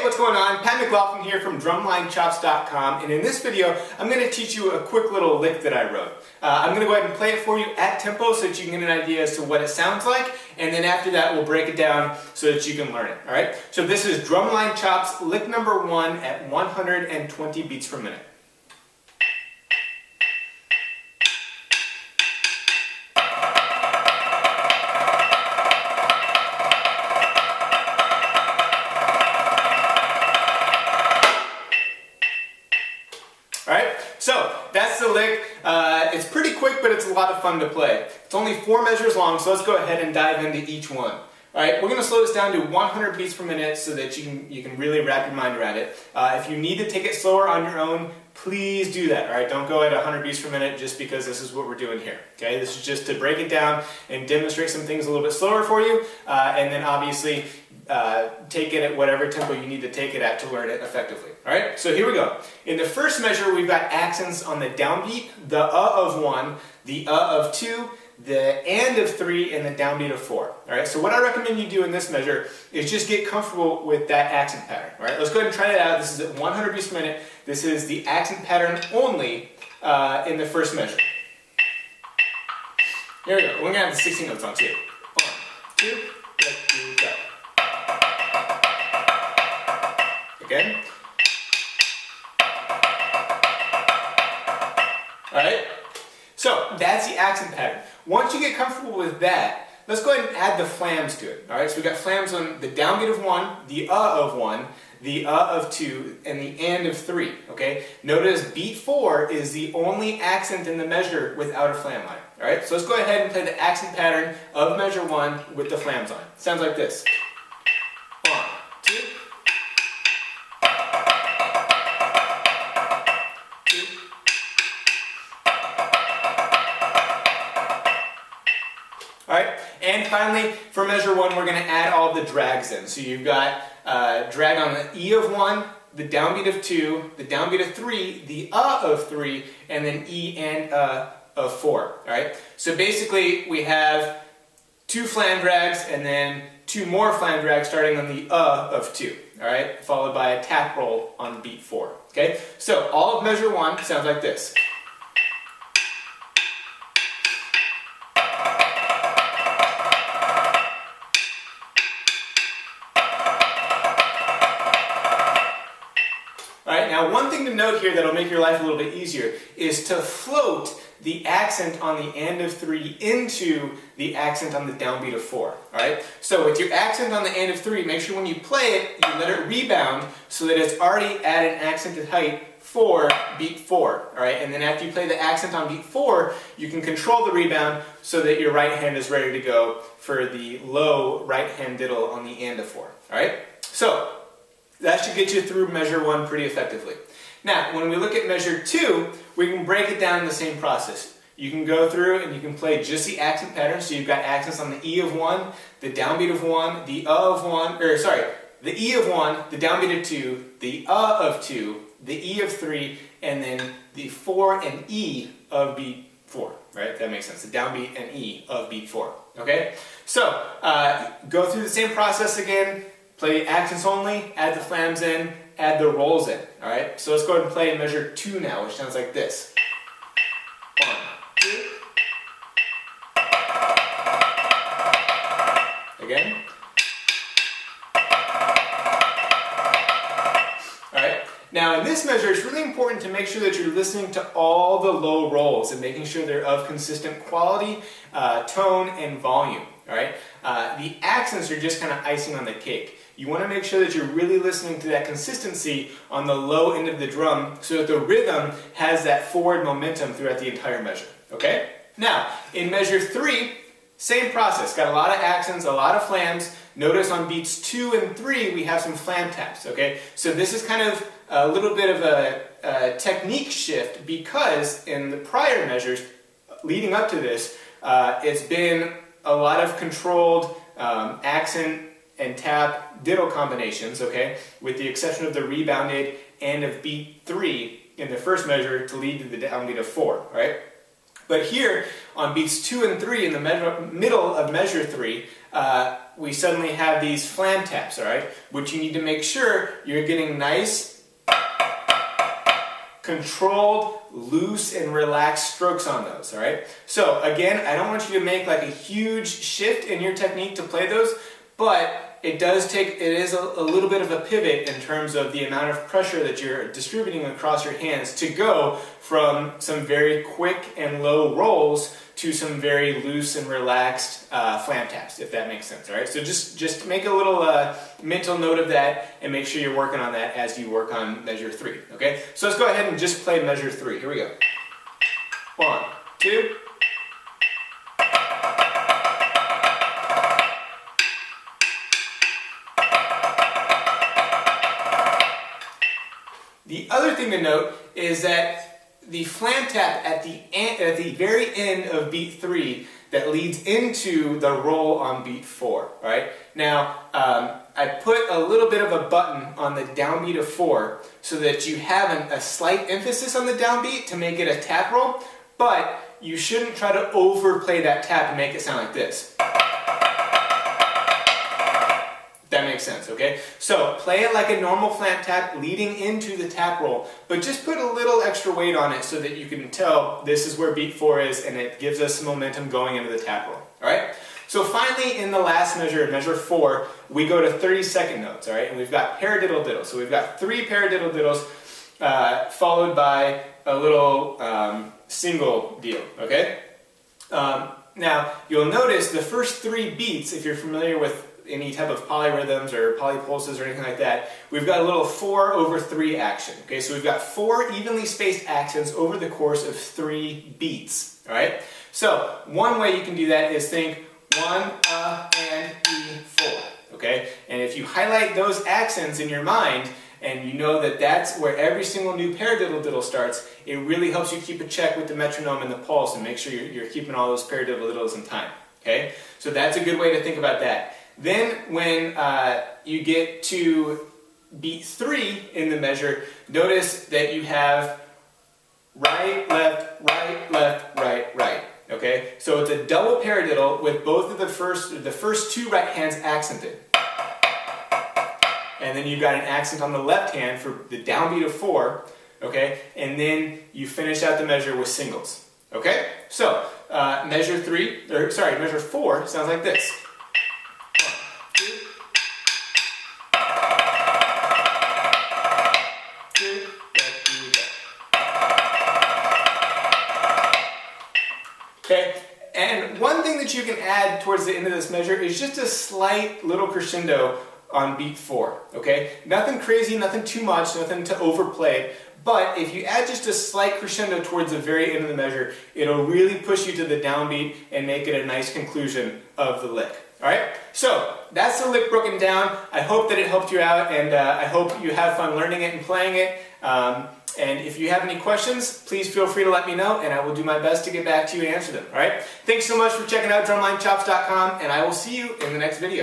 what's going on? Pat McLaughlin here from drumlinechops.com, and in this video I'm going to teach you a quick little lick that I wrote. I'm going to go ahead and play it for you at tempo so that you can get an idea as to what it sounds like, and then after that we'll break it down so that you can learn it. Alright? So this is Drumline Chops lick number 1 at 120 beats per minute. Alright, so that's the lick. It's pretty quick, but it's a lot of fun to play. It's only 4 measures long, so let's go ahead and dive into each one. Alright, we're going to slow this down to 100 beats per minute so that you can really wrap your mind around it. If you need to take it slower on your own, please do that. Alright, don't go at 100 beats per minute just because this is what we're doing here. Okay, this is just to break it down and demonstrate some things a little bit slower for you, and then obviously take it at whatever tempo you need to take it at to learn it effectively. Alright, so here we go. In the first measure, we've got accents on the downbeat, the of 1, the of 2, the and of 3, and the downbeat of 4. Alright, so what I recommend you do in this measure is just get comfortable with that accent pattern. Alright, let's go ahead and try it out. This is at 100 beats per minute. This is the accent pattern only in the first measure. Here we go. We're going to have the 16 notes on too. 1, 2, 3, go. Again. Alright, so that's the accent pattern. Once you get comfortable with that, let's go ahead and add the flams to it. Alright, so we've got flams on the downbeat of 1, the of 1, the of 2, and the and of 3. Okay, notice beat 4 is the only accent in the measure without a flam line. Alright, so let's go ahead and play the accent pattern of measure 1 with the flams on. Sounds like this. 1, 2. Alright, and finally, for measure 1, we're going to add all the drags in. So you've got drag on the E of 1, the downbeat of 2, the downbeat of 3, the of 3, and then E and of 4. Alright, so basically we have 2 flam drags and then 2 more flam drags starting on the of 2. Alright, followed by a tap roll on beat 4. Okay, so all of measure 1 sounds like this. Alright, now one thing to note here that'll make your life a little bit easier is to float the accent on the and of 3 into the accent on the downbeat of 4. Alright, so with your accent on the and of 3, make sure when you play it, you let it rebound so that it's already at an accented height for beat 4. Alright, and then after you play the accent on beat 4, you can control the rebound so that your right hand is ready to go for the low right hand diddle on the and of 4. Alright, so that should get you through measure 1 pretty effectively. Now, when we look at measure 2, we can break it down in the same process. You can go through and you can play just the accent pattern. So you've got accents on the E of 1, the downbeat of 1, the of 1, or sorry, the E of 1, the downbeat of 2, the of 2, the E of 3, and then the 4 and E of beat 4. Right? That makes sense. The downbeat and E of beat 4. Okay? So, go through the same process again. Play accents only, add the flams in, add the rolls in. Alright, so let's go ahead and play measure 2 now, which sounds like this. 1, 2. Again. Alright, now in this measure, it's really important to make sure that you're listening to all the low rolls and making sure they're of consistent quality, tone, and volume. Alright, the accents are just kind of icing on the cake. You want to make sure that you're really listening to that consistency on the low end of the drum so that the rhythm has that forward momentum throughout the entire measure. Okay? Now, in measure 3, same process. Got a lot of accents, a lot of flams. Notice on beats 2 and 3 we have some flam taps. Okay? So this is kind of a little bit of a technique shift because in the prior measures leading up to this, it's been a lot of controlled accent and tap diddle combinations, okay, with the exception of the rebounded and of beat 3 in the first measure to lead to the downbeat of 4, right? But here, on beats 2 and 3, in the middle of measure 3, we suddenly have these flam taps, all right? Which you need to make sure you're getting nice, controlled, loose, and relaxed strokes on those, all right? So again, I don't want you to make like a huge shift in your technique to play those, but it is a little bit of a pivot in terms of the amount of pressure that you're distributing across your hands to go from some very quick and low rolls to some very loose and relaxed flam taps, if that makes sense, all right? So just make a little mental note of that and make sure you're working on that as you work on measure 3, okay? So let's go ahead and just play measure 3. Here we go. 1, 2. The other thing to note is that the flam tap at the very end of beat 3 that leads into the roll on beat 4, all right? Now, I put a little bit of a button on the downbeat of 4 so that you have a slight emphasis on the downbeat to make it a tap roll, but you shouldn't try to overplay that tap and make it sound like this. That makes sense, okay? So play it like a normal flam tap leading into the tap roll, but just put a little extra weight on it so that you can tell this is where beat 4 is and it gives us some momentum going into the tap roll, all right? So finally, in the last measure, measure 4, we go to 30-second notes, all right? And we've got paradiddle diddle. So we've got 3 paradiddle diddles followed by a little single deal, okay? Now, you'll notice the first 3 beats, if you're familiar with any type of polyrhythms or polypulses or anything like that, we've got a little 4/3 action. Okay, so we've got 4 evenly spaced actions over the course of 3 beats. All right. So one way you can do that is think 1, and E4. Okay, and if you highlight those accents in your mind, and you know that that's where every single new paradiddle diddle starts, it really helps you keep a check with the metronome and the pulse and make sure you're keeping all those paradiddle diddles in time. Okay, so that's a good way to think about that. Then when you get to beat 3 in the measure, notice that you have right, left, right, right. Okay? So it's a double paradiddle with both of the first 2 right hands accented. And then you've got an accent on the left hand for the downbeat of 4. Okay? And then you finish out the measure with singles. Okay? So measure 4 sounds like this. Okay, and one thing that you can add towards the end of this measure is just a slight little crescendo on beat 4, okay? Nothing crazy, nothing too much, nothing to overplay, but if you add just a slight crescendo towards the very end of the measure, it'll really push you to the downbeat and make it a nice conclusion of the lick. Alright, so that's the lick broken down. I hope that it helped you out, and I hope you have fun learning it and playing it. And if you have any questions, please feel free to let me know, and I will do my best to get back to you and answer them. Alright, thanks so much for checking out drumlinechops.com, and I will see you in the next video.